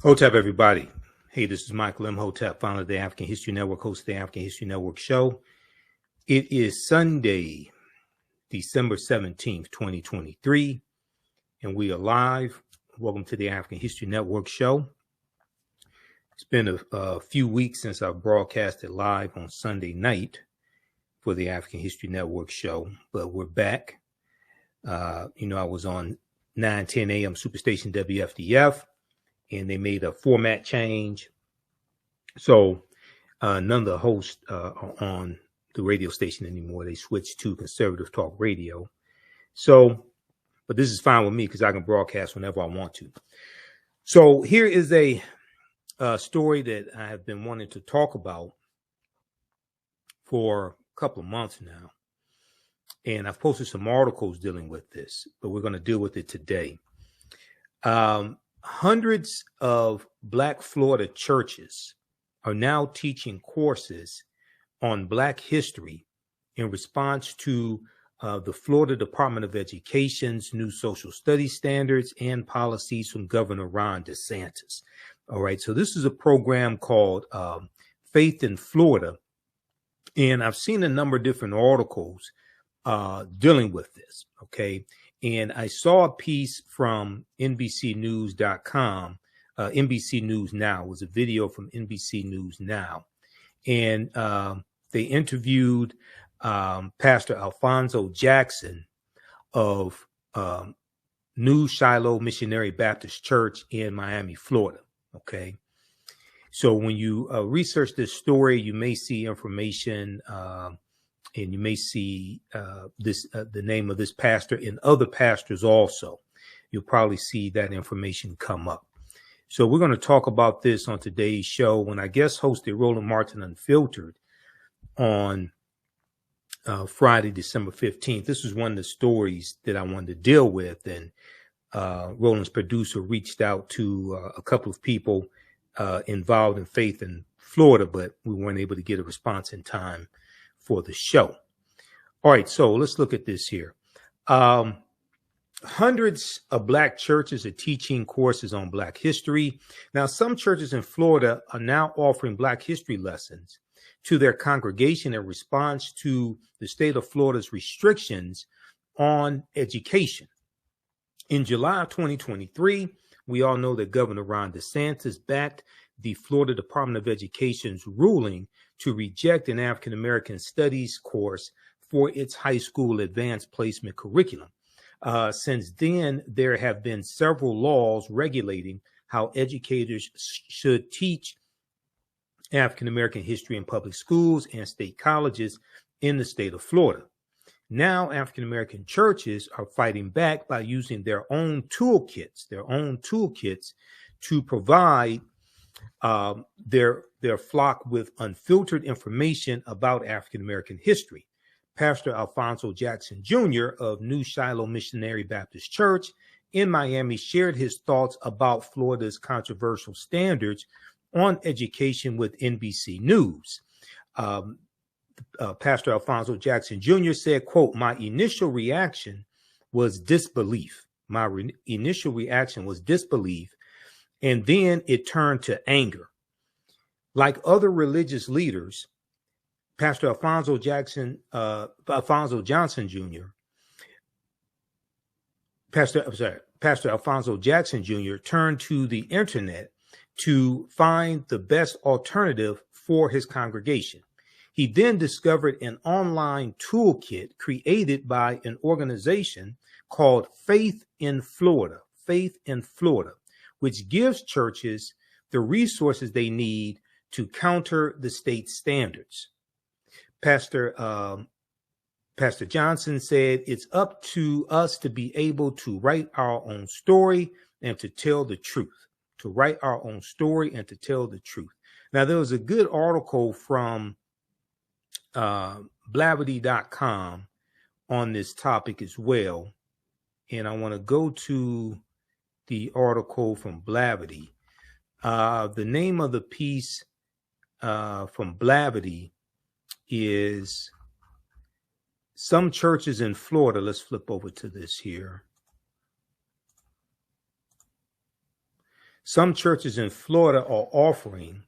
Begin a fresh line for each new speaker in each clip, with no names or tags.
Hotep, everybody. Hey, this is Michael Imhotep, founder of the African History Network, host of the African History Network show. It is Sunday, December 17th, 2023, and we are live. Welcome to the African History Network show. It's been a few weeks since I broadcasted live on Sunday night for the African History Network show, but we're back. I was on 9:10 a.m. Superstation WFDF, and they made a format change. So none of the hosts are on the radio station anymore. They switched to conservative talk radio. So, but this is fine with me because I can broadcast whenever I want to. So here is a story that I have been wanting to talk about for a couple of months now. And I've posted some articles dealing with this, but we're going to deal with it today. Hundreds of Black Florida churches are now teaching courses on Black history in response to the Florida Department of Education's new social studies standards and policies from Governor Ron DeSantis. All right, so this is a program called Faith in Florida, and I've seen a number of different articles dealing with this, okay? And I saw a piece from NBCnews.com, NBC News Now. It was a video from NBC News Now. And they interviewed Pastor Alphonso Jackson of New Shiloh Missionary Baptist Church in Miami, Florida. Okay. So when you research this story, you may see information and you may see the name of this pastor and other pastors also. You'll probably see that information come up. So we're going to talk about this on today's show when I guest hosted Roland Martin Unfiltered on Friday, December 15th. This was one of the stories that I wanted to deal with. And Roland's producer reached out to a couple of people involved in Faith in Florida, but we weren't able to get a response in time for the show. All right, so let's look at this here. Hundreds of Black churches are teaching courses on Black history. Now, some churches in Florida are now offering Black history lessons to their congregation in response to the state of Florida's restrictions on education. In July of 2023, we all know that Governor Ron DeSantis backed the Florida Department of Education's ruling to reject an African American studies course for its high school advanced placement curriculum. Since then, there have been several laws regulating how educators should teach African American history in public schools and state colleges in the state of Florida. Now, African American churches are fighting back by using their own toolkits to provide their flock with unfiltered information about African American history. Pastor Alphonso Jackson Jr. of New Shiloh Missionary Baptist Church in Miami shared his thoughts about Florida's controversial standards on education with NBC News. Pastor Alphonso Jackson Jr. said, quote, "My initial reaction was disbelief. Initial reaction was disbelief, and then it turned to anger. Like other religious leaders, Pastor Alphonso Johnson Jr. Pastor Alphonso Jackson Jr. turned to the internet to find the best alternative for his congregation. He then discovered an online toolkit created by an organization called Faith in Florida, which gives churches the resources they need to counter the state standards. Pastor Johnson said, "It's up to us to be able to write our own story and to tell the truth, Now, there was a good article from Blavity.com on this topic as well. And I want to go to the article from Blavity. The name of the piece from Blavity is some churches in Florida. Let's flip over to this here. Some churches in Florida are offering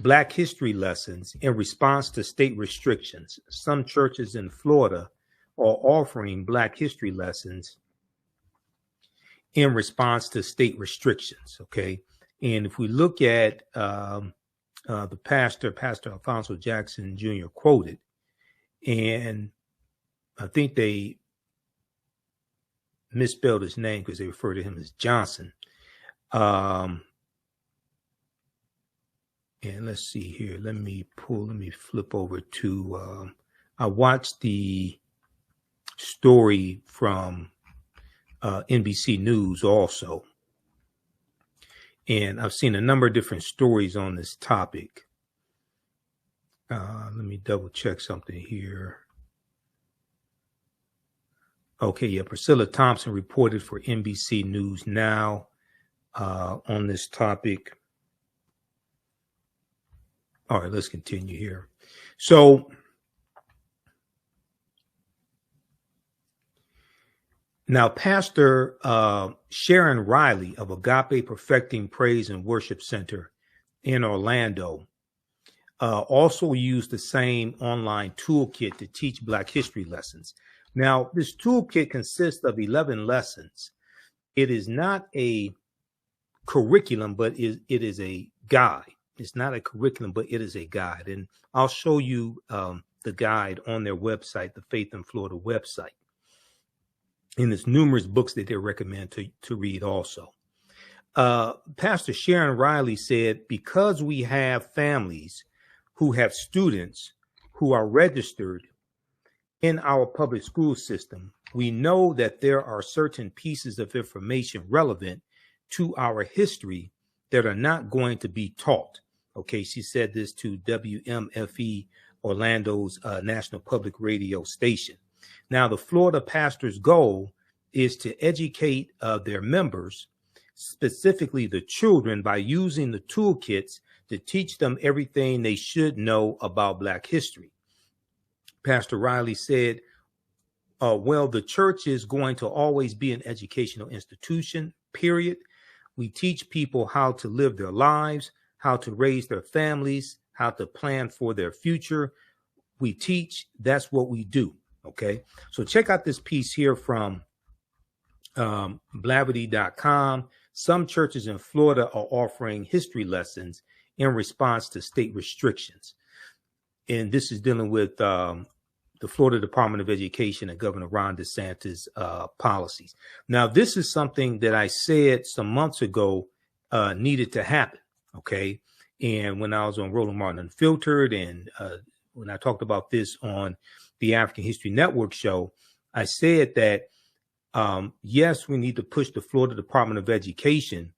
Black history lessons in response to state restrictions. Some churches in Florida are offering Black history lessons in response to state restrictions. Okay. And if we look at the Pastor Alphonso Jackson Jr. quoted, and I think they misspelled his name because they refer to him as Johnson. And let's see here. Let me flip over to, I watched the story from NBC News also. And I've seen a number of different stories on this topic. Let me double check something here. Okay, yeah, Priscilla Thompson reported for NBC News Now on this topic. All right, let's continue here. So now, Pastor Sharon Riley of Agape Perfecting Praise and Worship Center in Orlando also used the same online toolkit to teach Black history lessons. Now, this toolkit consists of 11 lessons. It is not a curriculum, but it is a guide. It's not a curriculum, but it is a guide. And I'll show you the guide on their website, the Faith in Florida website. And there's numerous books that they recommend to read also. Pastor Sharon Riley said, because we have families who have students who are registered in our public school system, we know that there are certain pieces of information relevant to our history that are not going to be taught. Okay, she said this to WMFE, Orlando's national public radio station. Now, the Florida pastor's goal is to educate their members, specifically the children, by using the toolkits to teach them everything they should know about Black history. Pastor Riley said, well, the church is going to always be an educational institution, period. We teach people how to live their lives, how to raise their families, how to plan for their future. We teach, that's what we do. Okay, so check out this piece here from Blavity.com. Some churches in Florida are offering history lessons in response to state restrictions. And this is dealing with the Florida Department of Education and Governor Ron DeSantis policies. Now, this is something that I said some months ago needed to happen. Okay. And when I was on Roland Martin Unfiltered, and when I talked about this on the African History Network show, I said that, yes, we need to push the Florida Department of Education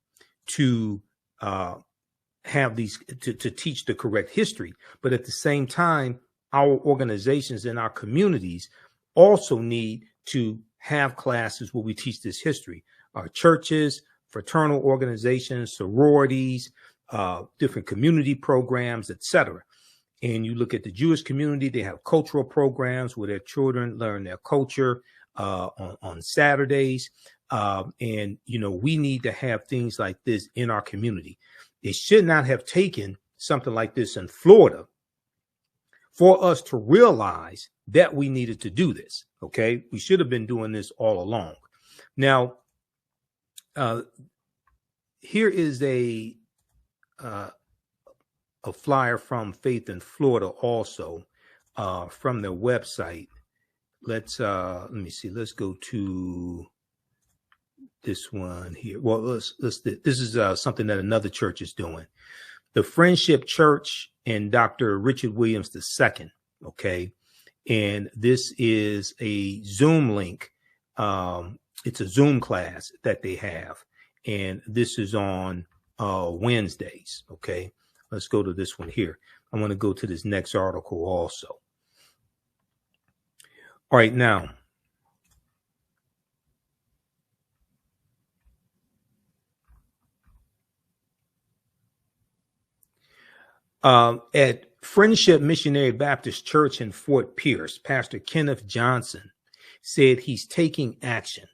to have these, to teach the correct history. But at the same time, our organizations and our communities also need to have classes where we teach this history. Our churches, fraternal organizations, sororities, different community programs, etc. And you look at the Jewish community, they have cultural programs where their children learn their culture on Saturdays. And, you know, we need to have things like this in our community. It should not have taken something like this in Florida for us to realize that we needed to do this. Okay, we should have been doing this all along. Now, here is a flyer from Faith in Florida, also from their website. Let's let me see. Let's go to this one here. Well, this is something that another church is doing. The Friendship Church and Dr. Richard Williams II. Okay. And this is a Zoom link. It's a Zoom class that they have. And this is on Wednesdays. Okay. Let's go to this one here. I want to go to this next article also. All right. Now, at Friendship Missionary Baptist Church in Fort Pierce, Pastor Kenneth Johnson said he's taking action.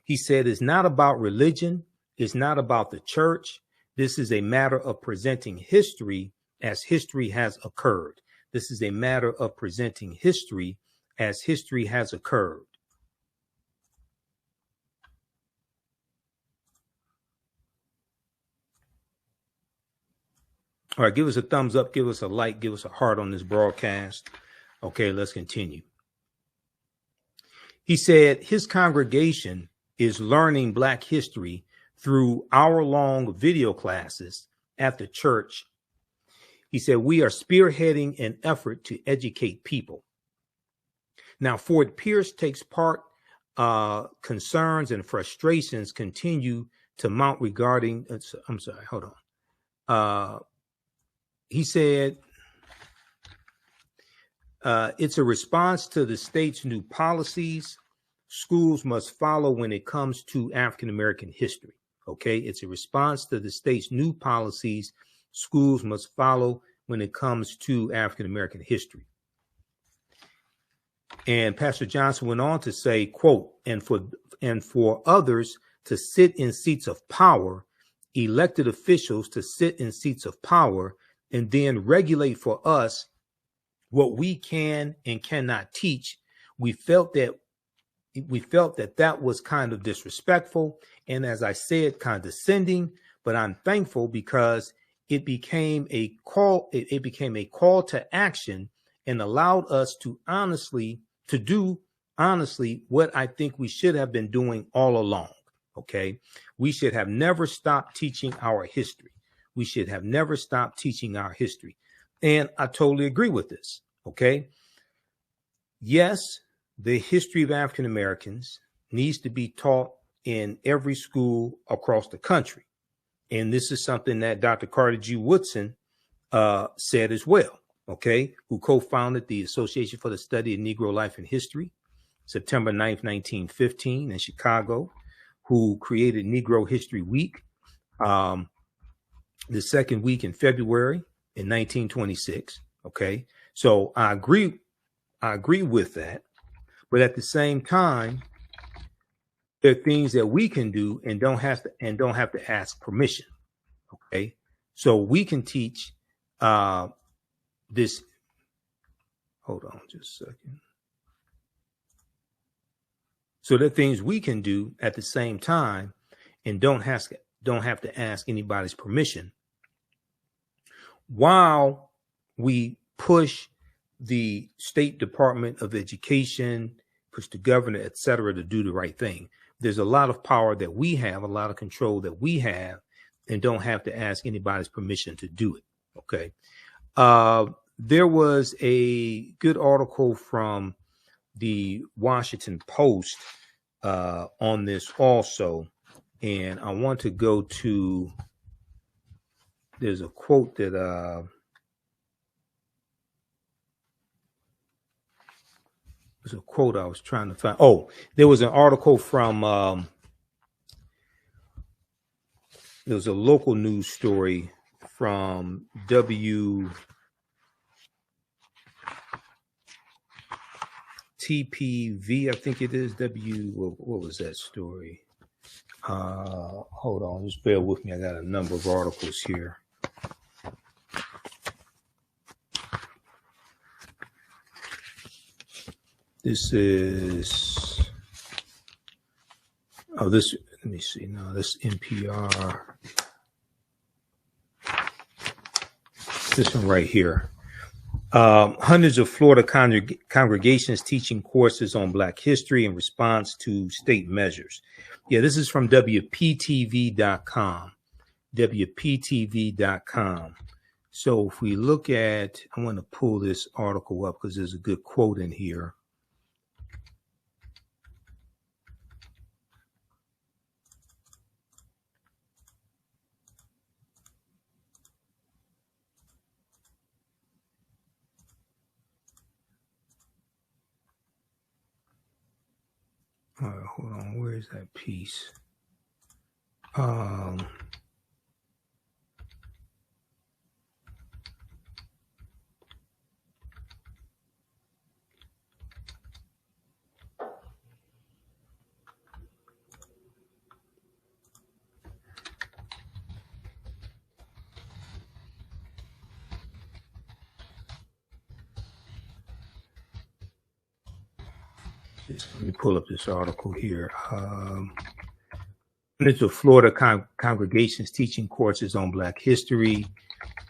He said it's not about religion. It's not about the church. This is a matter of presenting history as history has occurred. This is a matter of presenting history as history has occurred. All right, give us a thumbs up, give us a like, give us a heart on this broadcast. Okay, let's continue. He said his congregation is learning Black history through hour-long video classes at the church. He said, we are spearheading an effort to educate people. Now, Ford Pierce takes part. Concerns and frustrations continue to mount regarding, I'm sorry, hold on. He said, it's a response to the state's new policies schools must follow when it comes to African-American history. Okay, it's a response to the state's new policies schools must follow when it comes to African-American history. And Pastor Johnson went on to say, quote, and for others to sit in seats of power, elected officials to sit in seats of power, and then regulate for us what we can and cannot teach. We felt that that was kind of disrespectful, and as I said, condescending. But I'm thankful because it became a call. It became a call to action and allowed us to do honestly what I think we should have been doing all along. Okay, we should have never stopped teaching our history. We should have never stopped teaching our history. And I totally agree with this. Okay. Yes, the history of African Americans needs to be taught in every school across the country. And this is something that Dr. Carter G. Woodson said as well. Okay, who co-founded the Association for the Study of Negro Life and History, September 9th, 1915 in Chicago, who created Negro History Week, the second week in February in 1926. Okay, so I agree with that, but at the same time, there are things that we can do and don't have to ask permission. Okay, so we can teach this. Hold on just a second. So there are things we can do at the same time and don't have to ask anybody's permission, while we push the State Department of Education, push the governor, et cetera, to do the right thing. There's a lot of power that we have, a lot of control that we have, and don't have to ask anybody's permission to do it. Okay. There was a good article from the Washington Post on this also, and I want to go to, there's a quote that there's a quote I was trying to find. Oh, there was an article from there was a local news story from WTPV, I think it is. What was that story? Hold on, just bear with me. I got a number of articles here. This is, let me see. No, this NPR. This one right here. Hundreds of Florida congregations teaching courses on Black history in response to state measures. Yeah, this is from WPTV.com. WPTV.com. So if we look at, I want to pull this article up because there's a good quote in here. All right, hold on. Where's that piece? Let me pull up this article here. It's a Florida congregations teaching courses on Black history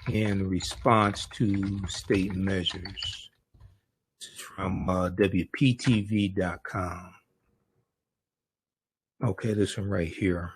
in response to state measures. This is from WPTV.com. Okay, this one right here.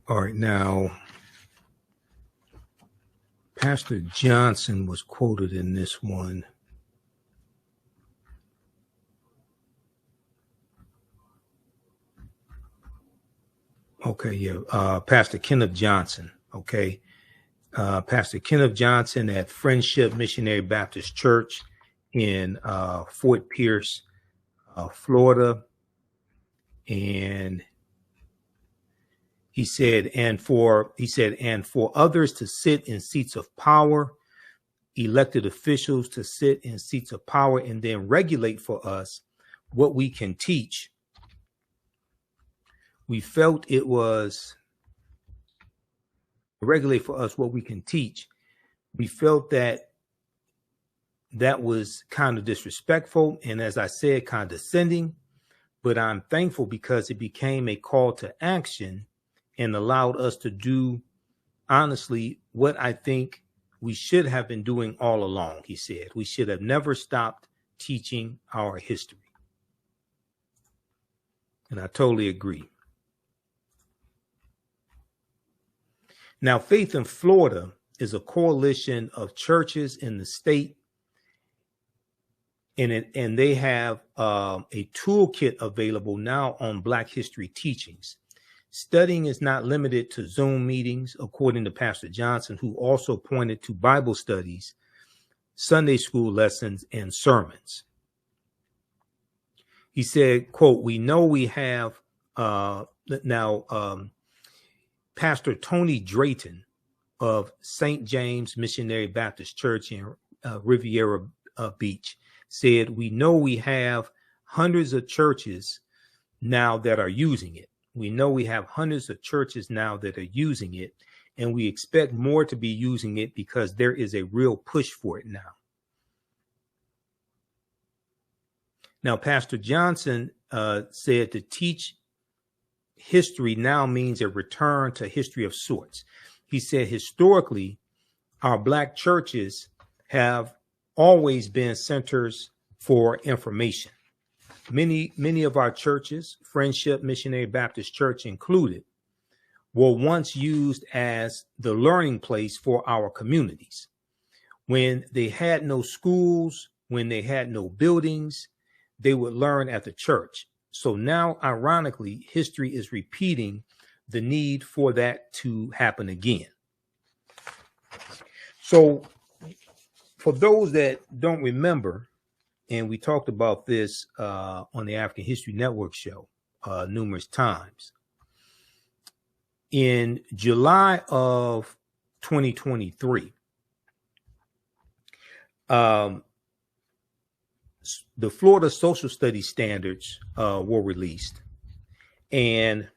All right, now, Pastor Johnson was quoted in this one. Okay, yeah, Pastor Kenneth Johnson, okay. Pastor Kenneth Johnson at Friendship Missionary Baptist Church in Fort Pierce, Florida. And he said, and for others to sit in seats of power, elected officials to sit in seats of power and then regulate for us what we can teach. We felt it was regulate for us what we can teach. We felt that was kind of disrespectful and, as I said, condescending, but I'm thankful because it became a call to action and allowed us to do, honestly, what I think we should have been doing all along, he said. We should have never stopped teaching our history. And I totally agree. Now, Faith in Florida is a coalition of churches in the state, and they have a toolkit available now on Black history teachings. Studying is not limited to Zoom meetings, according to Pastor Johnson, who also pointed to Bible studies, Sunday school lessons, and sermons. He said, quote, we know we have Pastor Tony Drayton of St. James Missionary Baptist Church in Riviera Beach said, we know we have hundreds of churches now that are using it. We know we have hundreds of churches now that are using it, and we expect more to be using it because there is a real push for it now. Now, Pastor Johnson said to teach history now means a return to history of sorts. He said, historically, our Black churches have always been centers for information. Many of our churches, Friendship Missionary Baptist Church included, were once used as the learning place for our communities. When they had no schools, when they had no buildings, they would learn at the church. So now, ironically, history is repeating the need for that to happen again. So for those that don't remember, and we talked about this on the African History Network show numerous times. In July of 2023, the Florida Social Studies standards were released, and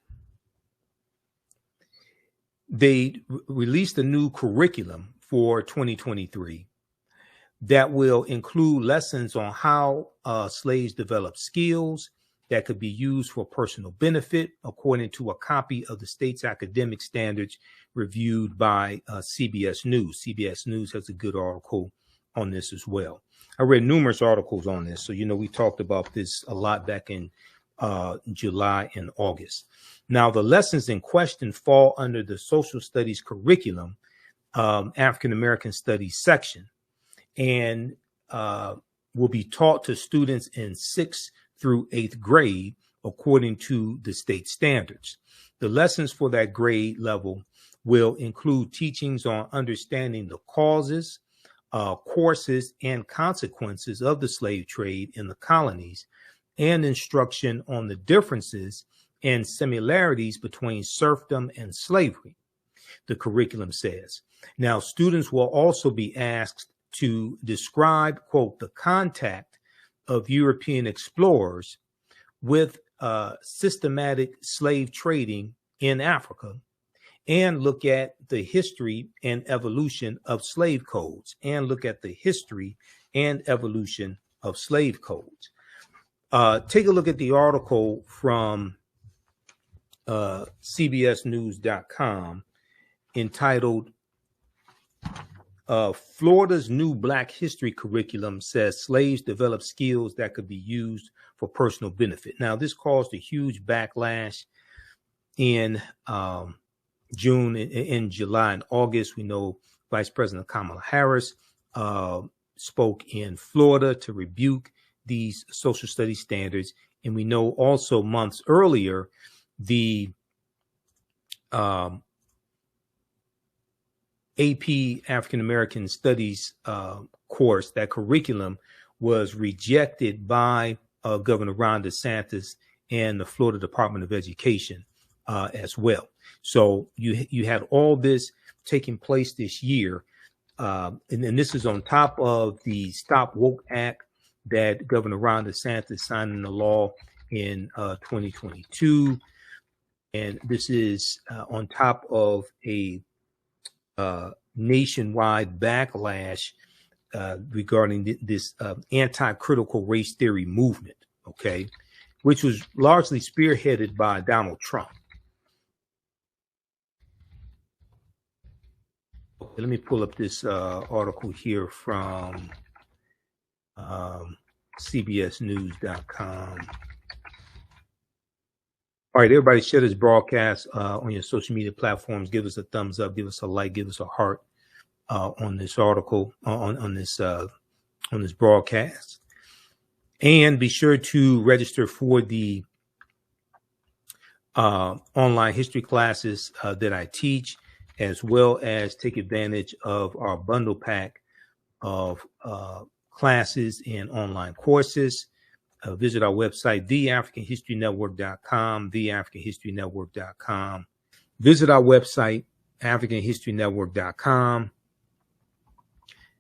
they released a new curriculum for 2023 that will include lessons on how slaves developed skills that could be used for personal benefit, according to a copy of the state's academic standards reviewed by CBS News. CBS News has a good article on this as well. I read numerous articles on this. So, we talked about this a lot back in July and August. Now, the lessons in question fall under the social studies curriculum, African American Studies section, and will be taught to students in 6th through 8th grade, according to the state standards. The lessons for that grade level will include teachings on understanding the causes, courses, and consequences of the slave trade in the colonies, and instruction on the differences and similarities between serfdom and slavery, the curriculum says. Now, students will also be asked to describe, quote, the contact of European explorers with systematic slave trading in Africa, and look at the history and evolution of slave codes, and look at the history and evolution of slave codes. Take a look at the article from CBSnews.com entitled Florida's new Black history curriculum says slaves develop skills that could be used for personal benefit. Now, this caused a huge backlash in June, in July and August. We know Vice President Kamala Harris spoke in Florida to rebuke these social studies standards. And we know also months earlier, the AP African American Studies course, that curriculum was rejected by Governor Ron DeSantis and the Florida Department of Education as well. So you had all this taking place this year. And this is on top of the Stop Woke Act that Governor Ron DeSantis signed into law in 2022. And this is on top of a nationwide backlash regarding this anti-critical race theory movement, okay, which was largely spearheaded by Donald Trump. Okay, let me pull up this article here from CBSnews.com. All right, everybody, share this broadcast on your social media platforms. Give us a thumbs up, give us a like, give us a heart on this article, on this broadcast, and be sure to register for the online history classes that I teach, as well as take advantage of our bundle pack of classes and online courses. Visit our website, TheAHNShow.com, TheAHNShow.com. Visit our website, AfricanHistoryNetwork.com,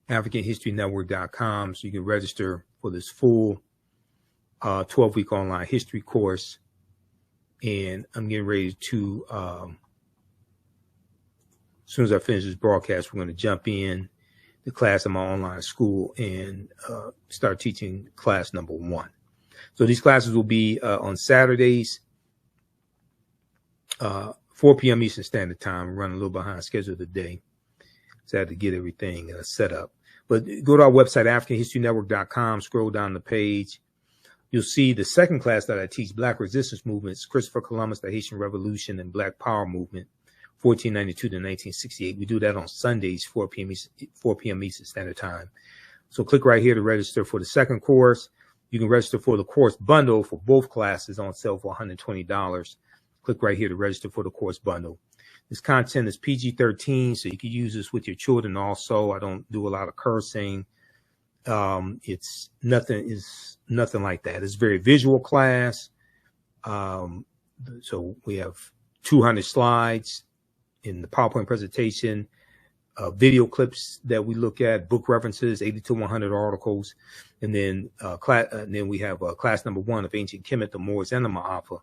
AfricanHistoryNetwork.com, so you can register for this full 12-week online history course. And I'm getting ready to, as soon as I finish this broadcast, we're going to jump in the class in my online school and start teaching class number 1. So these classes will be on Saturdays, 4 p.m. Eastern Standard Time. I'm running a little behind schedule today, so I had to get everything set up. But go to our website, AfricanHistoryNetwork.com, scroll down the page. You'll see the second class that I teach, Black Resistance Movements, Christopher Columbus, the Haitian Revolution, and Black Power Movement, 1492 to 1968. We do that on Sundays, 4 p.m. Eastern Standard Time. So click right here to register for the second course. You can register for the course bundle for both classes on sale for $120. Click right here to register for the course bundle. This content is PG-13, so you can use this with your children also. I don't do a lot of cursing. It's nothing like that. It's a very visual class. So we have 200 slides in the PowerPoint presentation, video clips that we look at, book references, 80 to 100 articles. And then we have class number 1 of Ancient Kemet, the Moors, and the Ma'afa,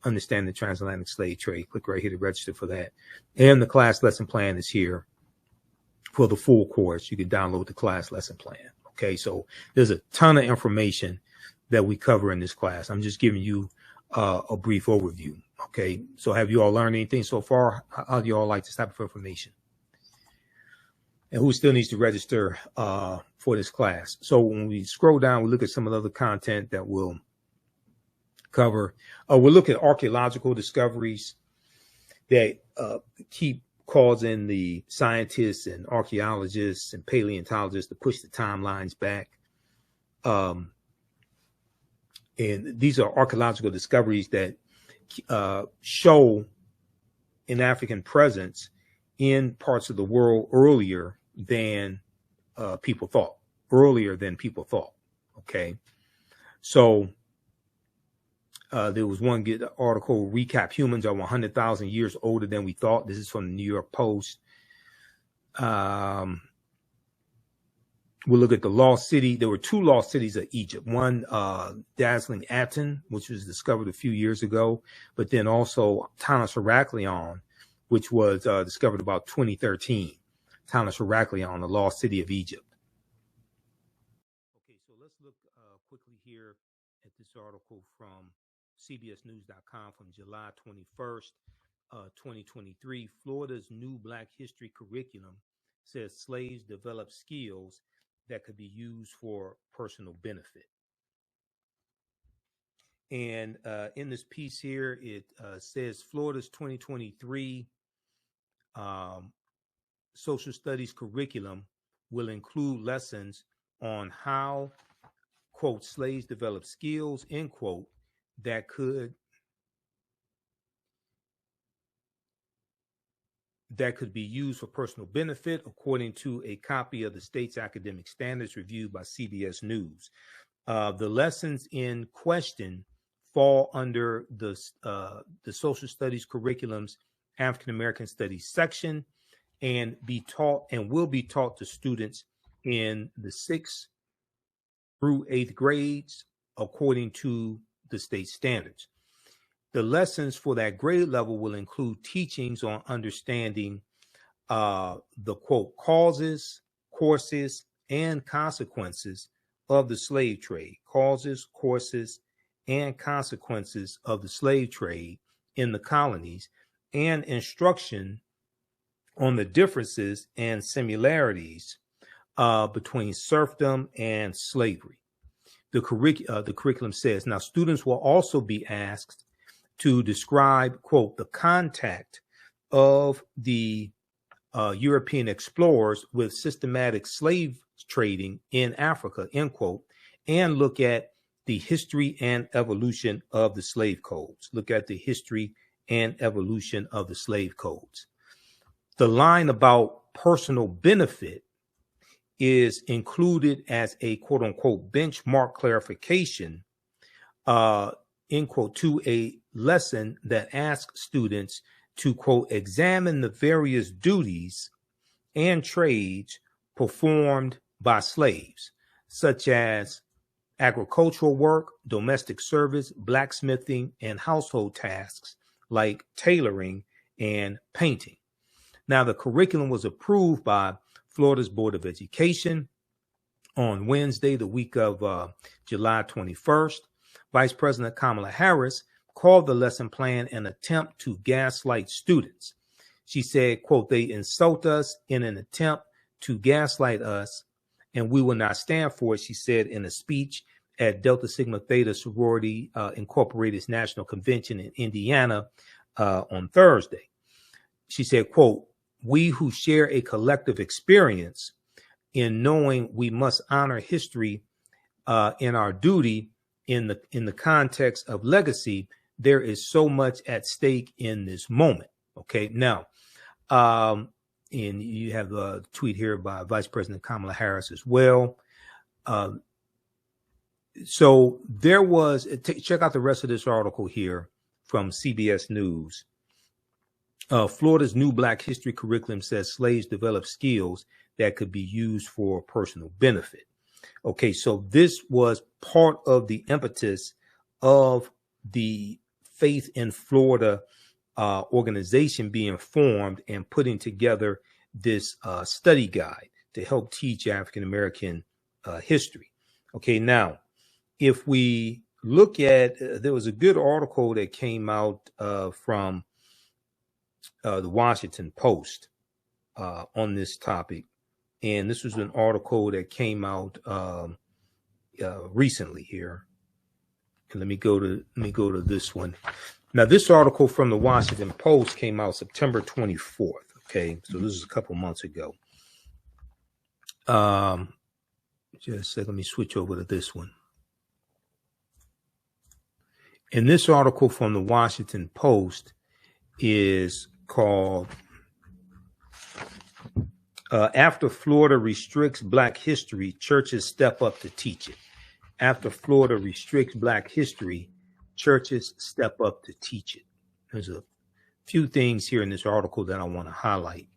Understanding the Transatlantic Slave Trade. Click right here to register for that. And the class lesson plan is here for the full course. You can download the class lesson plan. Okay, so there's a ton of information that we cover in this class. I'm just giving you a brief overview. Okay, so have you all learned anything so far? How do you all like this type of information? And who still needs to register for this class? So when we scroll down, we look at some of the other content that we'll cover. We'll look at archaeological discoveries that keep causing the scientists and archaeologists and paleontologists to push the timelines back. And these are archaeological discoveries that show an African presence in parts of the world earlier than people thought. Okay, so There was one good article, Recap Humans Are 100,000 Years Older Than We Thought. This is from the New York Post. We'll look at the lost city. There were two lost cities of Egypt. One, dazzling Aten, which was discovered a few years ago, but then also Tanis Heraklion, which was discovered about 2013. Tanis Heraklion, the lost city of Egypt. Okay, so let's look quickly here at this article from CBSNews.com from July 21st, 2023. Florida's new Black history curriculum says slaves develop skills that could be used for personal benefit. And in this piece here, it says Florida's 2023 social studies curriculum will include lessons on how, quote, slaves develop skills, end quote, that could be used for personal benefit, according to a copy of the state's academic standards reviewed by CBS News. The lessons in question fall under the social studies curriculum's African American Studies section and will be taught to students in the 6th through 8th grades, according to the state standards. The lessons for that grade level will include teachings on understanding the, quote, causes, courses, and consequences of the slave trade, causes, courses, and consequences of the slave trade in the colonies, and instruction on the differences and similarities between serfdom and slavery. The curriculum says, now students will also be asked to describe, quote, the contact of the European explorers with systematic slave trading in Africa, end quote, and look at the history and evolution of the slave codes. Look at the history and evolution of the slave codes. The line about personal benefit is included as a, quote unquote, benchmark clarification, end quote, to a lesson that asks students to, quote, examine the various duties and trades performed by slaves, such as agricultural work, domestic service, blacksmithing, and household tasks like tailoring and painting. Now, the curriculum was approved by Florida's Board of Education on Wednesday, the week of July 21st. Vice President Kamala Harris called the lesson plan an attempt to gaslight students. She said, quote, they insult us in an attempt to gaslight us, and we will not stand for it, she said in a speech at Delta Sigma Theta Sorority Incorporated's National Convention in Indiana on Thursday. She said, quote, we who share a collective experience in knowing we must honor history in our duty in the context of legacy, there is so much at stake in this moment. Okay, now, and you have a tweet here by Vice President Kamala Harris as well. So there was, check out the rest of this article here from CBS News. Florida's new Black history curriculum says slaves develop skills that could be used for personal benefit. Okay, so this was part of the impetus of the Faith in Florida organization being formed and putting together this study guide to help teach African American history. Okay, now, if we look at, there was a good article that came out from the Washington Post on this topic. And this was an article that came out recently here. And let me go to this one. Now, this article from the Washington Post came out September 24th. Okay, so this is a couple months ago. Just a second, let me switch over to this one. And this article from the Washington Post is called After Florida Restricts Black History, Churches Step Up to Teach It. After Florida restricts Black history, churches step up to teach it. There's a few things here in this article that I want to highlight.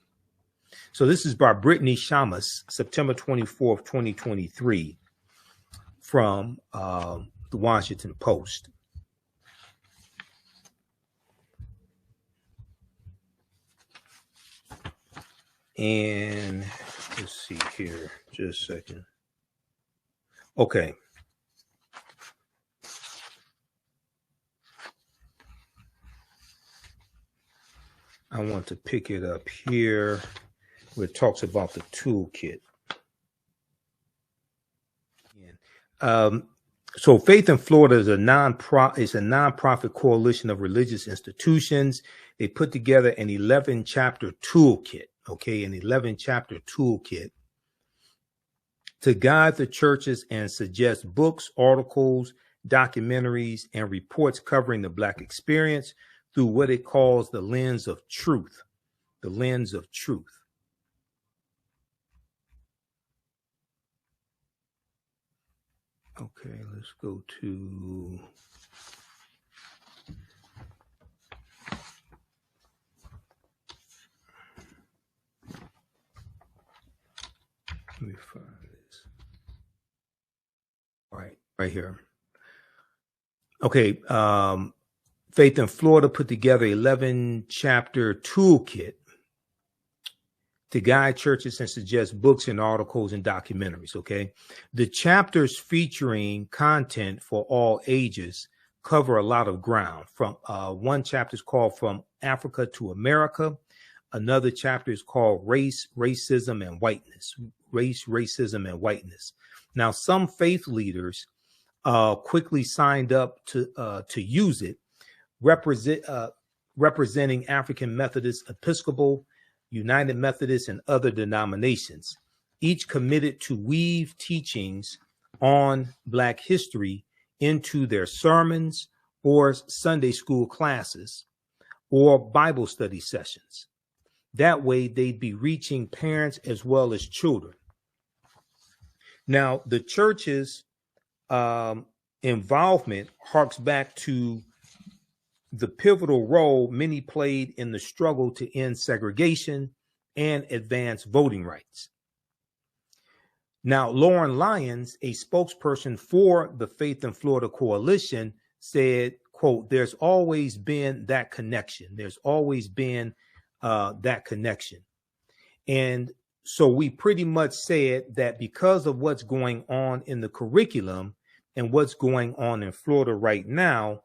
So this is by Brittany Shamus, September 24th, 2023, from the Washington Post. And let's see here, just a second. Okay. I want to pick it up here where it talks about the toolkit. So Faith in Florida is a nonprofit coalition of religious institutions. They put together an 11-chapter toolkit, okay, an 11-chapter toolkit to guide the churches and suggest books, articles, documentaries, and reports covering the Black experience through what it calls the lens of truth, the lens of truth. Okay, let's go to let me find this. All right here. Okay, Faith in Florida put together 11-chapter toolkit to guide churches and suggest books and articles and documentaries, okay? The chapters featuring content for all ages cover a lot of ground. From one chapter is called From Africa to America. Another chapter is called Race, Racism, and Whiteness. Race, Racism, and Whiteness. Now, some faith leaders quickly signed up to use it, representing African Methodist, Episcopal, United Methodists, and other denominations, each committed to weave teachings on Black history into their sermons or Sunday school classes or Bible study sessions. That way, they'd be reaching parents as well as children. Now, the church's involvement harks back to the pivotal role many played in the struggle to end segregation and advance voting rights. Now, Lauren Lyons, a spokesperson for the Faith in Florida Coalition, said, quote, "There's always been that connection. There's always been that connection." And so we pretty much said that because of what's going on in the curriculum and what's going on in Florida right now,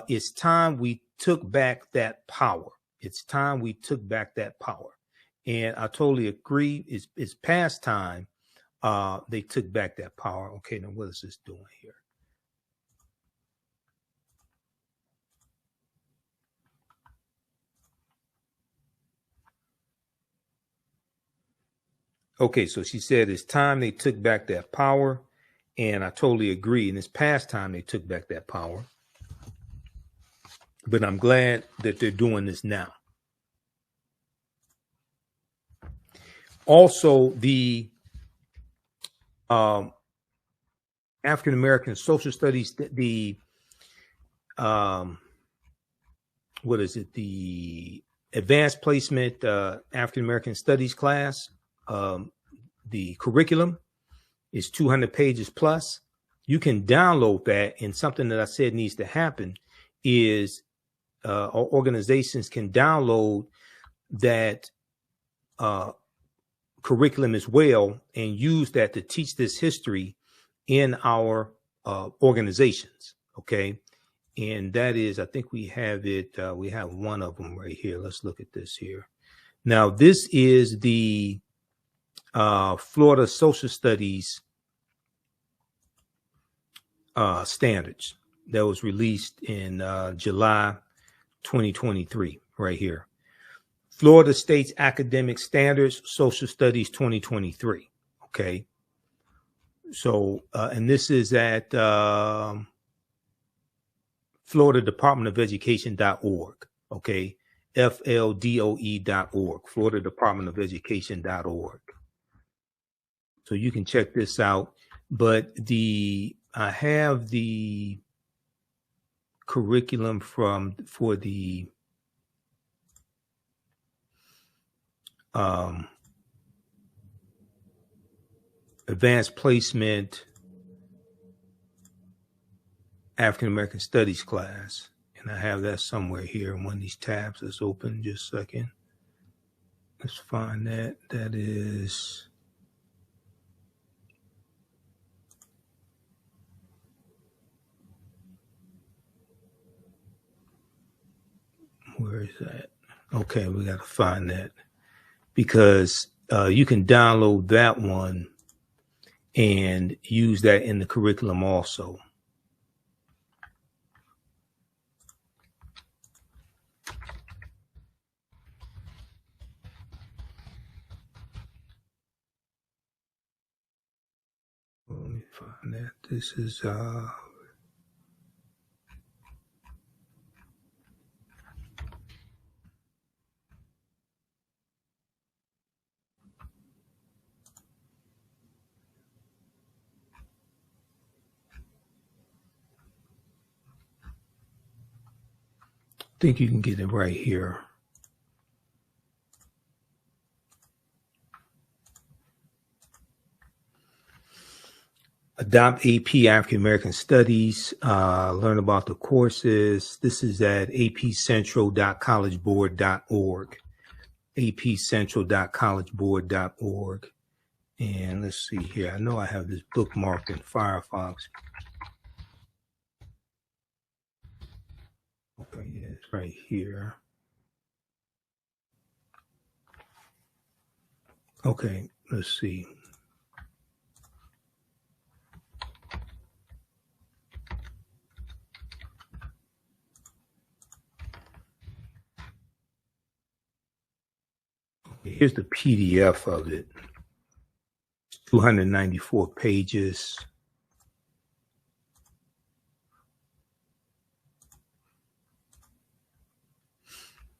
it's time we took back that power. It's time we took back that power. And I totally agree. It's past time they took back that power. Okay, now what is this doing here? Okay, so she said it's time they took back that power. And I totally agree. And it's past time they took back that power. But I'm glad that they're doing this now. Also, the African American Social Studies, the Advanced Placement African American Studies class, the curriculum is 200 pages plus. You can download that, and something that I said needs to happen is organizations can download that curriculum as well and use that to teach this history in our organizations. Okay. And that is, I think we have it. We have one of them right here. Let's look at this here. Now, this is the Florida Social Studies standards that was released in July 2023 right here. Florida State's Academic Standards, Social Studies 2023. Okay. So, and this is at Florida Department of Education.org. Okay. FLDOE.org, Florida Department of Education.org. So you can check this out. But I have the curriculum for the advanced placement African American Studies class, and I have that somewhere here in one of these tabs that's open. Just a second. Let's find that. That is where is that? Okay, we got to find that because you can download that one and use that in the curriculum also. Let me find that. This is I think you can get it right here. Adopt AP African American Studies, learn about the courses. This is at apcentral.collegeboard.org, apcentral.collegeboard.org. And let's see here. I know I have this bookmarked in Firefox. Okay, yeah, it's right here. Okay, let's see. Here's the PDF of it. 294 pages.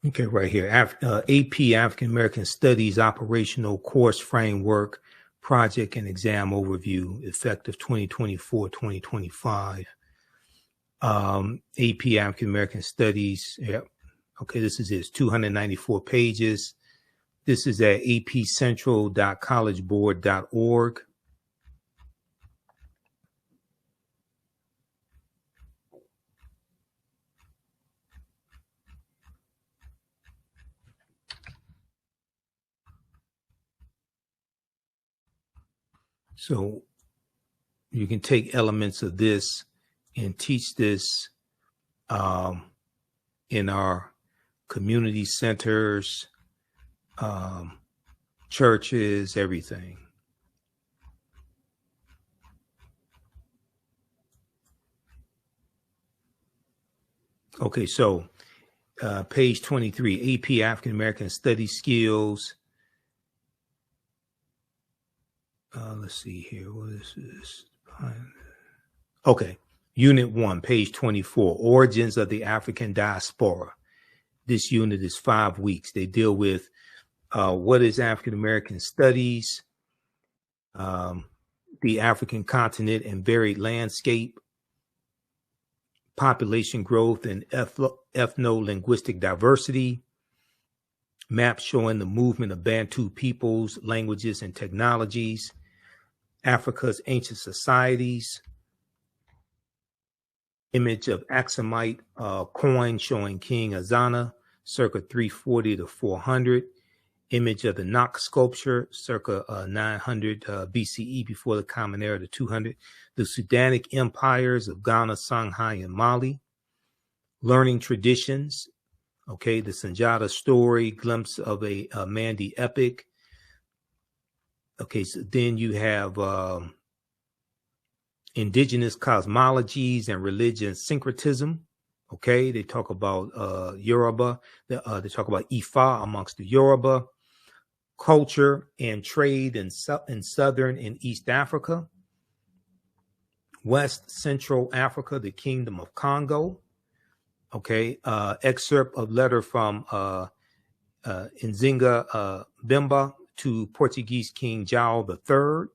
Okay, right here. AP African American Studies Operational Course Framework Project and Exam Overview, effective 2024-2025. AP African American Studies. Yep. Okay, this is it. 294 pages. This is at apcentral.collegeboard.org. So you can take elements of this and teach this in our community centers, churches, everything. Okay, so page 23, AP African American Study Skills. Let's see here. What is this? Okay, Unit 1, page 24, Origins of the African Diaspora. This unit is 5 weeks. They deal with what is African American studies, the African continent and varied landscape, population growth and ethno-linguistic diversity, maps showing the movement of Bantu peoples, languages, and technologies, Africa's ancient societies, image of Aksumite coin showing King Azana, circa 340 to 400, image of the Nok sculpture, circa 900 BCE, before the Common Era to 200, the Sudanic empires of Ghana, Songhai, and Mali, learning traditions, okay, the Sanjata story, glimpse of a Mandi epic. Okay, so then you have indigenous cosmologies and religion syncretism. Okay, they talk about Yoruba, they talk about Ifa amongst the Yoruba, culture and trade in Southern and East Africa, West Central Africa, the Kingdom of Congo. Okay, excerpt of letter from Nzinga Bemba to Portuguese King João III.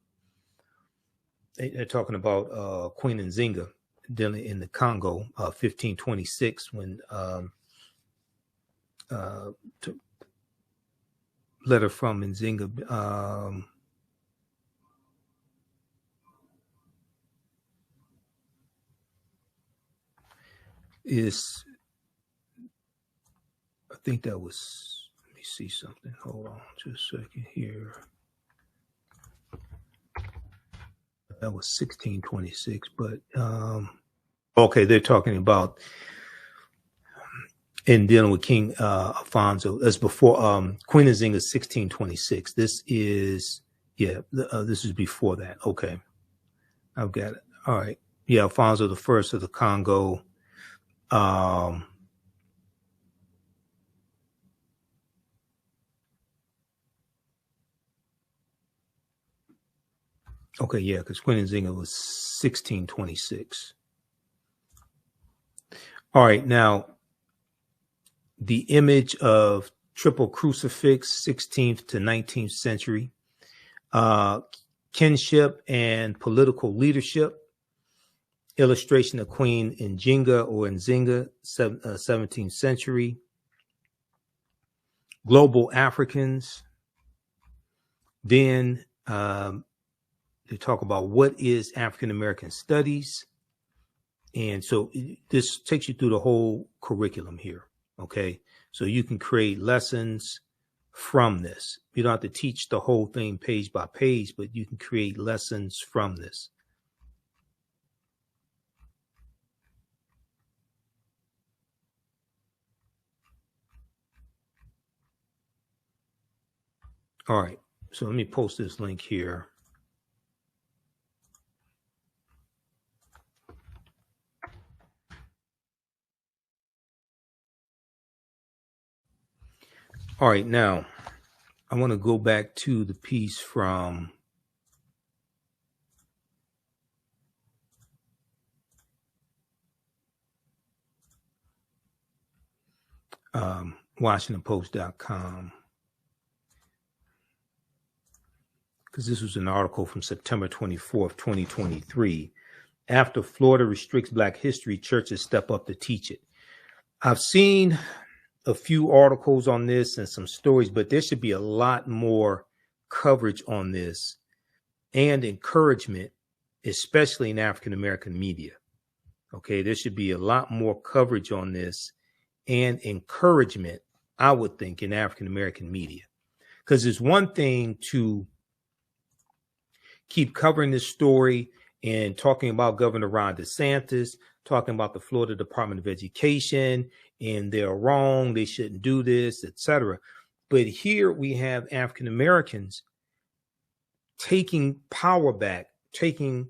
They're talking about Queen Nzinga. dealing in the Congo, 1526, when letter from Nzinga. I think that was, let me see something. Hold on just a second here. That was 1626, but okay, they're talking about in dealing with King Alphonso. That's before Queen Nzinga 1626. This is, this is before that. Okay, I've got it. All right, yeah, Alfonso the First of the Congo. Okay, yeah, because Queen Nzinga was 1626. All right, now the image of triple crucifix, 16th to 19th century, kinship and political leadership, illustration of Queen Nzinga or Nzinga, 17th century, global Africans. Then they talk about what is African American studies. And so this takes you through the whole curriculum here. Okay. So you can create lessons from this. You don't have to teach the whole thing page by page, but you can create lessons from this. All right. So let me post this link here. All right, now I want to go back to the piece from WashingtonPost.com, because this was an article from September 24th, 2023. After Florida restricts Black history, churches step up to teach it. I've seen a few articles on this and some stories, but there should be a lot more coverage on this and encouragement, especially in African American media. Okay, there should be a lot more coverage on this and encouragement, I would think, in African American media. Because it's one thing to keep covering this story and talking about Governor Ron DeSantis, talking about the Florida Department of Education, and they're wrong, they shouldn't do this, etc. But here we have African Americans taking power back, taking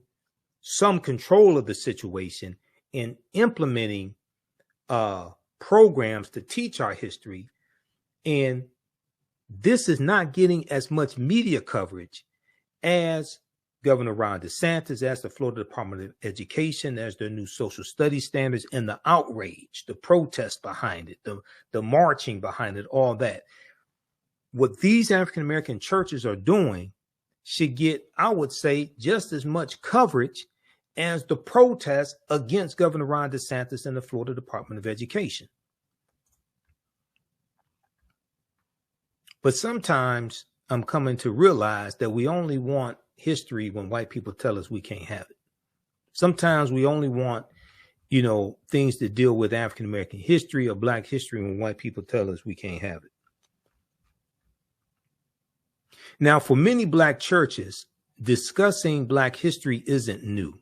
some control of the situation, and implementing programs to teach our history. And this is not getting as much media coverage as Governor Ron DeSantis, as the Florida Department of Education, as their new social studies standards, and the outrage, the protest behind it, the marching behind it, all that. What these African-American churches are doing should get, I would say, just as much coverage as the protest against Governor Ron DeSantis and the Florida Department of Education. But sometimes I'm coming to realize that we only want history when white people tell us we can't have it. Sometimes we only want, things that deal with African American history or Black history when white people tell us we can't have it. Now, for many Black churches, discussing Black history isn't new,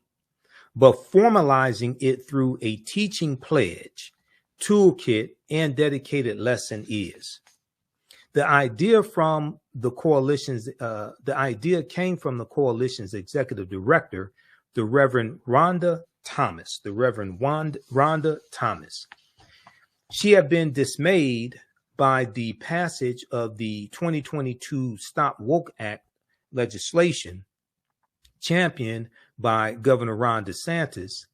but formalizing it through a teaching pledge, toolkit, and dedicated lesson is. The idea came from the coalition's executive director, the Reverend Rhonda Thomas. She had been dismayed by the passage of the 2022 Stop Woke Act legislation championed by Governor Ron DeSantis,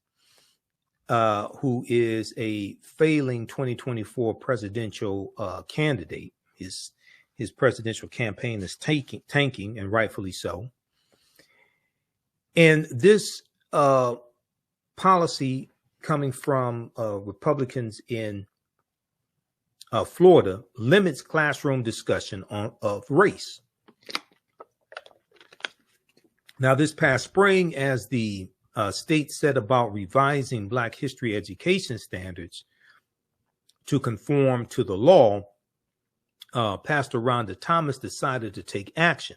who is a failing 2024 presidential candidate. His presidential campaign is tanking, and rightfully so. And this policy coming from Republicans in Florida limits classroom discussion of race. Now, this past spring, as the state set about revising Black history education standards to conform to the law, Pastor Rhonda Thomas decided to take action.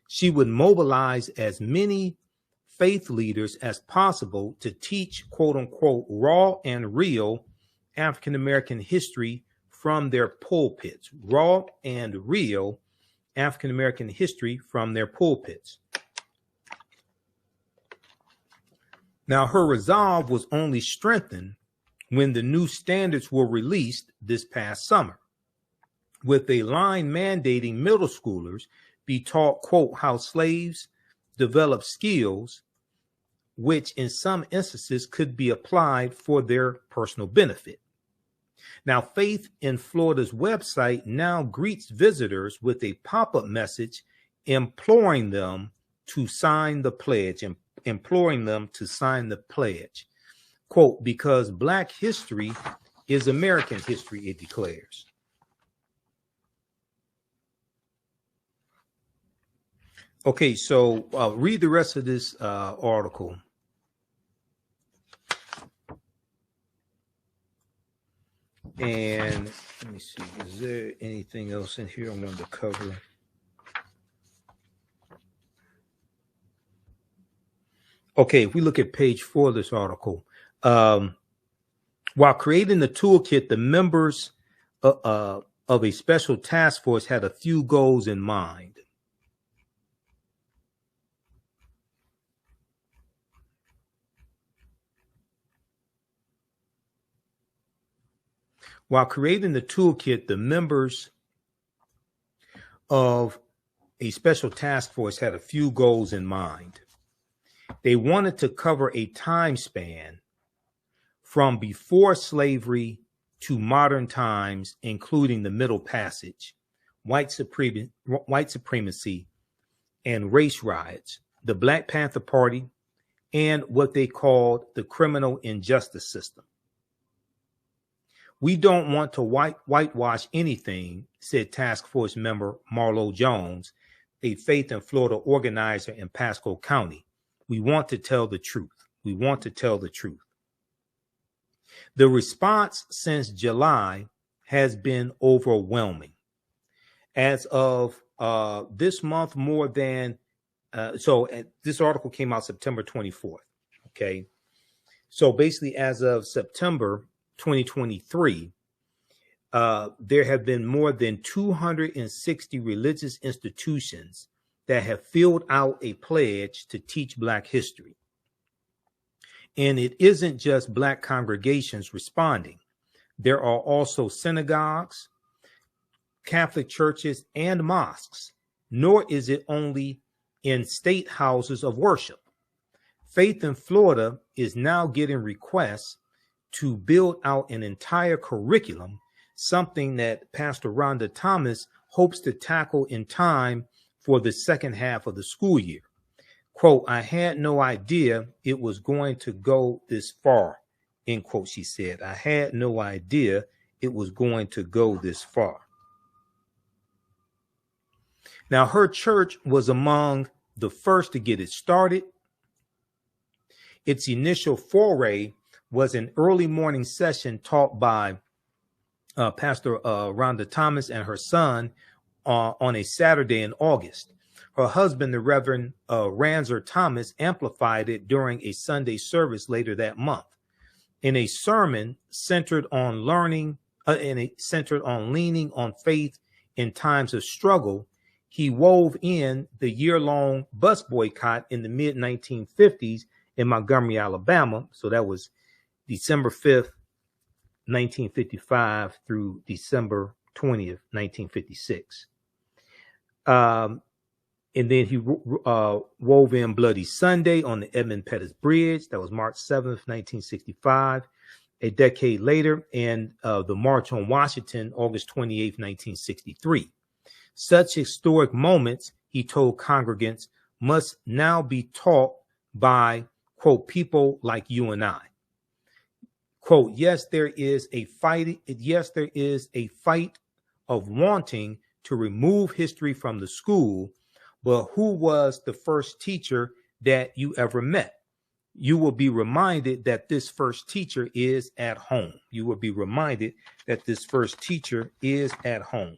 She would mobilize as many faith leaders as possible to teach, quote unquote, raw and real African American history from their pulpits. Raw and real African American history from their pulpits. Now, her resolve was only strengthened when the new standards were released this past summer, with a line mandating middle schoolers be taught, quote, how slaves develop skills, which in some instances could be applied for their personal benefit. Now, Faith in Florida's website now greets visitors with a pop-up message imploring them to sign the pledge, quote, because Black history is American history, it declares. Okay, so read the rest of this article. And let me see, is there anything else in here I wanted to cover? Okay, if we look at page 4 of this article, while creating the toolkit, the members of a special task force had a few goals in mind. While creating the toolkit, the members of a special task force had a few goals in mind. They wanted to cover a time span from before slavery to modern times, including the Middle Passage, white supremacy, and race riots, the Black Panther Party, and what they called the criminal injustice system. We don't want to whitewash anything, said task force member Marlo Jones, a Faith in Florida organizer in Pasco County. We want to tell the truth. We want to tell the truth. The response since July has been overwhelming. As of this month, more than, this article came out September 24th, okay? So basically as of September 2023, there have been more than 260 religious institutions that have filled out a pledge to teach Black history. And it isn't just Black congregations responding. There are also synagogues, Catholic churches, and mosques, nor is it only in state houses of worship. Faith in Florida is now getting requests to build out an entire curriculum, something that Pastor Rhonda Thomas hopes to tackle in time for the second half of the school year. Quote, I had no idea it was going to go this far, end quote, she said. I had no idea it was going to go this far. Now, her church was among the first to get it started. Its initial foray was an early morning session taught by Pastor Rhonda Thomas and her son on a Saturday in August. Her husband, the Reverend Ranzer Thomas, amplified it during a Sunday service later that month. In a sermon centered on leaning on faith in times of struggle, he wove in the year-long bus boycott in the mid-1950s in Montgomery, Alabama. So that was December 5th, 1955 through December 20th, 1956. And then he wove in Bloody Sunday on the Edmund Pettus Bridge. That was March 7th, 1965. A decade later, and the March on Washington, August 28th, 1963. Such historic moments, he told congregants, must now be taught by, quote, people like you and I. Quote, yes, there is a fight of wanting to remove history from the school, but who was the first teacher that you ever met? You will be reminded that this first teacher is at home. You will be reminded that this first teacher is at home.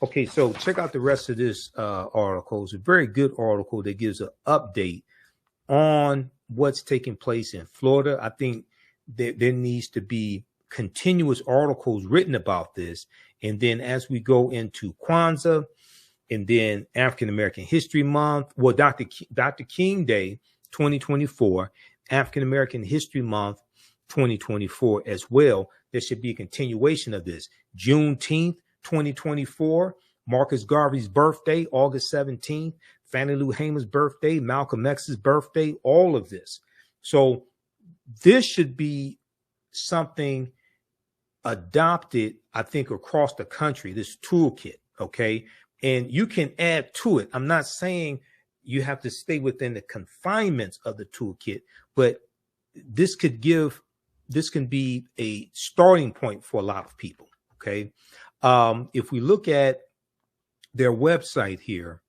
Okay, so check out the rest of this article. It's a very good article that gives an update on what's taking place in Florida. I think that there needs to be continuous articles written about this. And then as we go into Kwanzaa, and then African American History Month, well, Dr. King Day 2024, African American History Month 2024 as well. There should be a continuation of this. Juneteenth 2024, Marcus Garvey's birthday, August 17th, Fannie Lou Hamer's birthday, Malcolm X's birthday, all of this. So this should be something adopted, I think, across the country, this toolkit, okay? And you can add to it. I'm not saying you have to stay within the confinements of the toolkit, but this can be a starting point for a lot of people. Okay. If we look at their website here,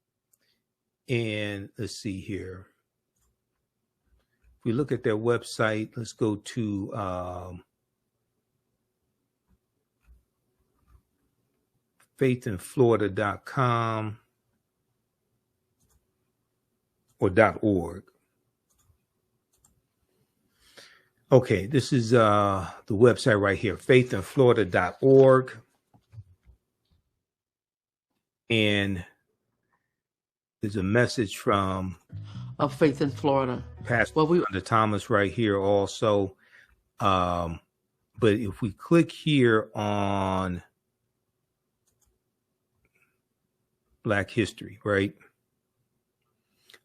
and let's see here. If we look at their website, let's go to faithinflorida.com or .org. Okay, this is the website right here, faithinflorida.org. And there's a message from
of Faith in Florida.
Pastor Under Thomas right here also. But if we click here on Black History, right?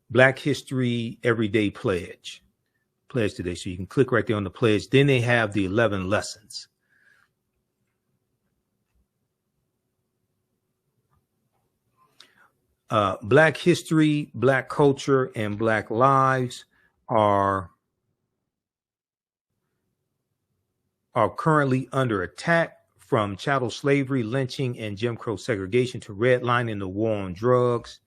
Black History Everyday Pledge today. So you can click right there on the pledge. Then they have the 11 lessons. Black history, Black culture, and Black lives are currently under attack, from chattel slavery, lynching, and Jim Crow segregation to redlining the war on drugs,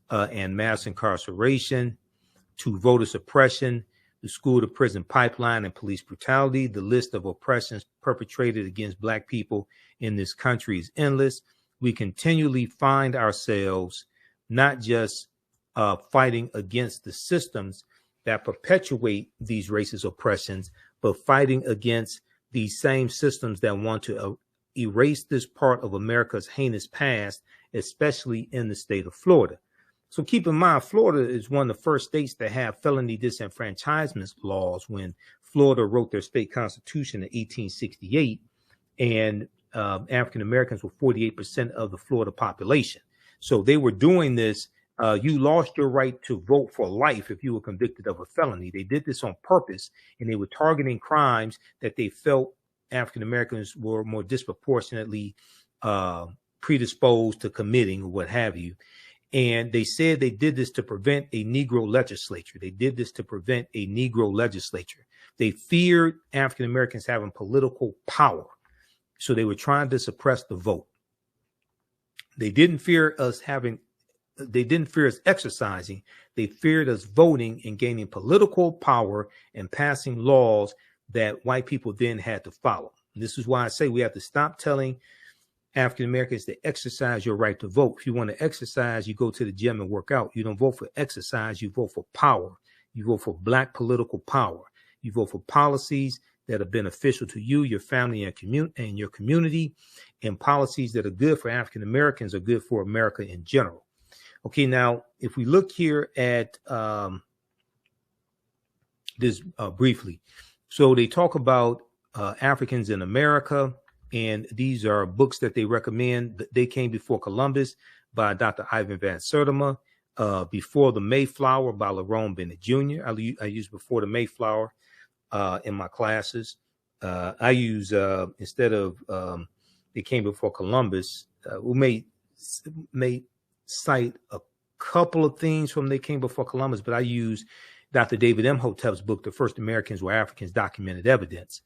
and mass incarceration, to voter suppression, the school to prison pipeline, and police brutality. The list of oppressions perpetrated against Black people in this country is endless. We continually find ourselves not just fighting against the systems that perpetuate these racist oppressions, but fighting against these same systems that want to erase this part of America's heinous past, especially in the state of Florida. So keep in mind, Florida is one of the first states to have felony disenfranchisement laws when Florida wrote their state constitution in 1868, and African Americans were 48% of the Florida population. So they were doing this. You lost your right to vote for life if you were convicted of a felony. They did this on purpose, and they were targeting crimes that they felt African Americans were more disproportionately predisposed to committing, or what have you. And they said they did this to prevent a Negro legislature. They feared African Americans having political power, so they were trying to suppress the vote. They didn't fear us exercising. They feared us voting and gaining political power and passing laws that white people then had to follow. And this is why I say we have to stop telling African Americans to exercise your right to vote. If you want to exercise, you go to the gym and work out. You don't vote for exercise, you vote for power. You vote for Black political power. You vote for policies that are beneficial to you, your family, and your community, and policies that are good for African Americans are good for America in general. Okay, now, if we look here at this briefly. So they talk about Africans in America, and these are books that they recommend. They Came Before Columbus by Dr. Ivan Van Sertima, Before the Mayflower by Lerone Bennett Jr. I use Before the Mayflower in my classes. I use, instead of They Came Before Columbus, we may cite a couple of things from They Came Before Columbus, but I use Dr. David Imhotep's book, The First Americans Were Africans, Documented Evidence.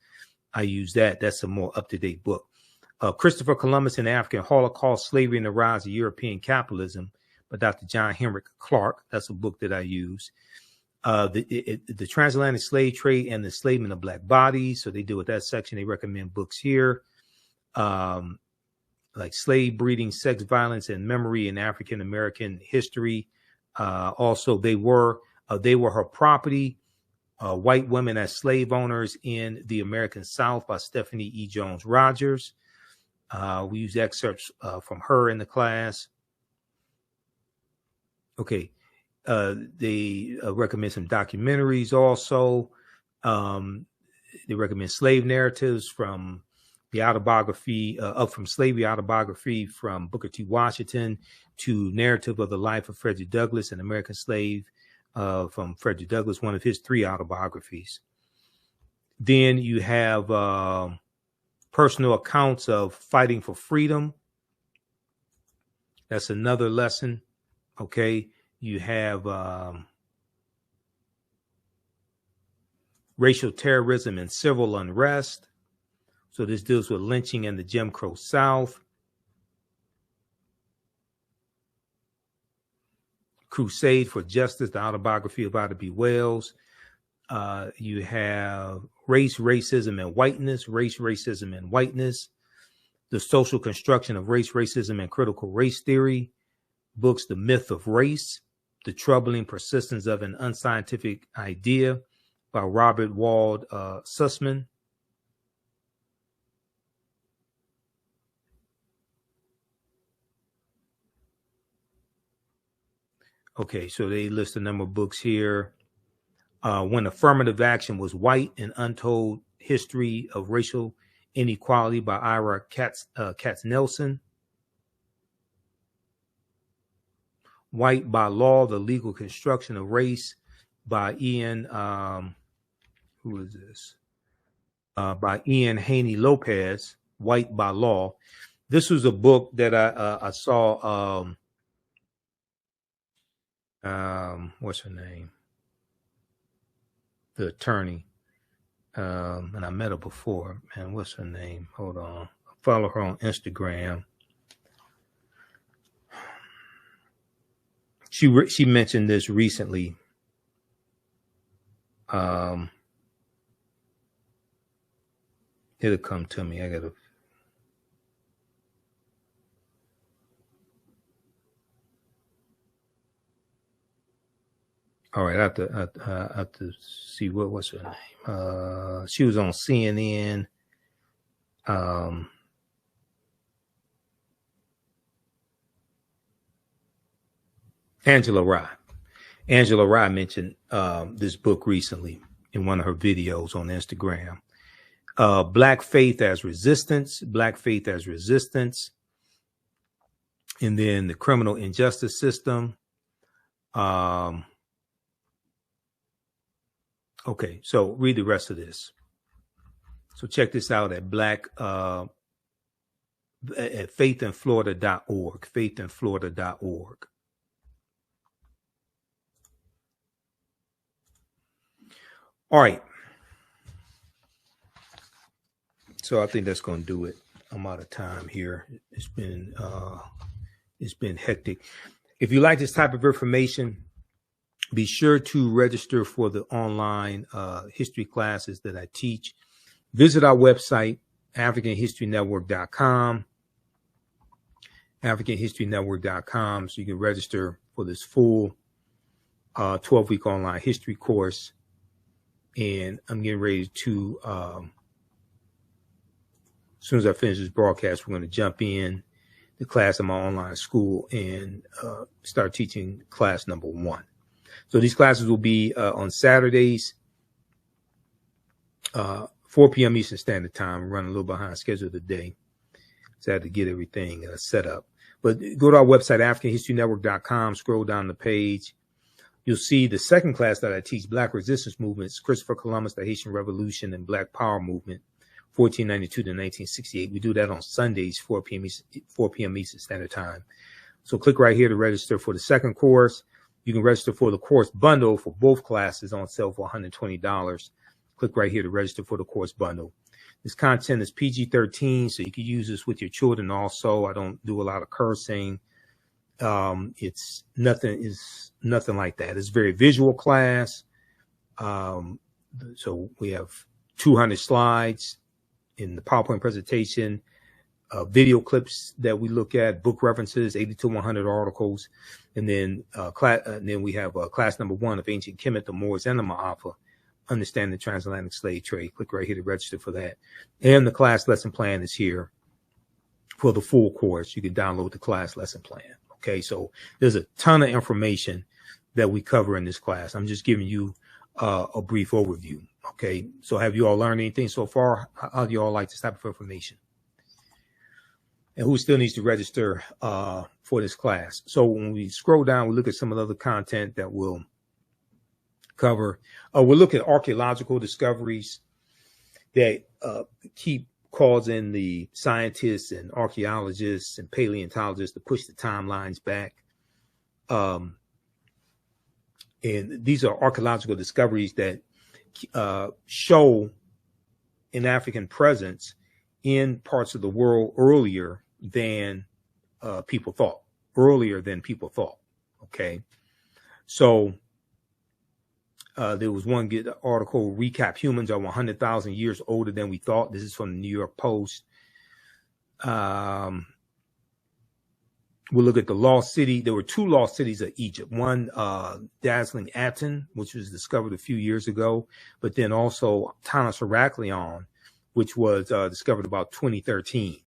I use that. That's a more up-to-date book. Christopher Columbus and the African Holocaust, Slavery and the Rise of European Capitalism by Dr. John Henrik Clark. That's a book that I use. The Transatlantic Slave Trade and the Enslavement of Black Bodies. So they deal with that section. They recommend books here. Like Slave Breeding, Sex Violence and Memory in African American History. Also, they were her property. White Women as Slave Owners in the American South by Stephanie E. Jones Rogers. We use excerpts from her in the class. Okay. They recommend some documentaries also. They recommend slave narratives from the autobiography, Up From Slavery autobiography from Booker T. Washington to Narrative of the Life of Frederick Douglass, an American Slave, from Frederick Douglass, one of his 3 autobiographies. Then you have personal accounts of fighting for freedom. That's another lesson. Okay. You have racial terrorism and civil unrest. So this deals with lynching in the Jim Crow South. Crusade for Justice, the autobiography of Ida B. Wells. You have Race, Racism, and Whiteness, Race, Racism, and Whiteness. The Social Construction of Race, Racism, and Critical Race Theory. Books, The Myth of Race, The Troubling Persistence of an Unscientific Idea by Robert Wald Sussman. Okay, so they list a number of books here. When Affirmative Action Was White, An Untold History of Racial Inequality by Ira Katz-Nelson. White by Law, The Legal Construction of Race by Ian, who is this? By Ian Haney Lopez, White by Law. This was a book that I saw, what's her name? The attorney. And I met her before. Man, what's her name? Hold on. I follow her on Instagram. She mentioned this recently. It'll come to me. I gotta. All right, I have to see what's her name. She was on CNN. Angela Rye mentioned this book recently in one of her videos on Instagram. Black Faith as Resistance, and then the Criminal Injustice System. Okay, so read the rest of this. So check this out at at faithinflorida.org, faithinflorida.org. All right. So I think that's going to do it. I'm out of time here. It's been hectic. If you like this type of information, be sure to register for the online history classes that I teach. Visit our website, AfricanHistoryNetwork.com, AfricanHistoryNetwork.com, so you can register for this full 12-week online history course. And I'm getting ready to, as soon as I finish this broadcast, we're going to jump in the class in my online school and start teaching class number 1. So these classes will be on Saturdays, 4 p.m. Eastern Standard Time. I'm running a little behind schedule today, so I had to get everything set up. But go to our website, AfricanHistoryNetwork.com, scroll down the page. You'll see the second class that I teach, Black Resistance Movements, Christopher Columbus, the Haitian Revolution, and Black Power Movement, 1492 to 1968. We do that on Sundays, 4 p.m. Eastern Standard Time. So click right here to register for the second course. You can register for the course bundle for both classes on sale for $120. Click right here to register for the course bundle. This content is PG-13, so you can use this with your children also. I don't do a lot of cursing. It's nothing like that. It's a very visual class. So we have 200 slides in the PowerPoint presentation, video clips that we look at, book references, 80 to 100 articles, and then we have class number 1 of Ancient Kemet, the Moors, and the Ma'afa, Understanding the Transatlantic Slave Trade. Click right here to register for that. And the class lesson plan is here for the full course. You can download the class lesson plan. Okay, so there's a ton of information that we cover in this class. I'm just giving you a brief overview. Okay, so have you all learned anything so far? How do you all like this type of information? And who still needs to register for this class? So when we scroll down, we look at some of the other content that we'll cover. We'll look at archaeological discoveries that keep causing the scientists and archaeologists and paleontologists to push the timelines back. And these are archaeological discoveries that show an African presence in parts of the world earlier than people thought. Okay, so there was one good article, Recap Humans Are 100,000 Years Older Than We Thought. This is from the New York Post. We'll look at the lost city. There were 2 lost cities of Egypt. One, dazzling Aten, which was discovered a few years ago, but then also Tanis Heraklion, which was discovered about 2013.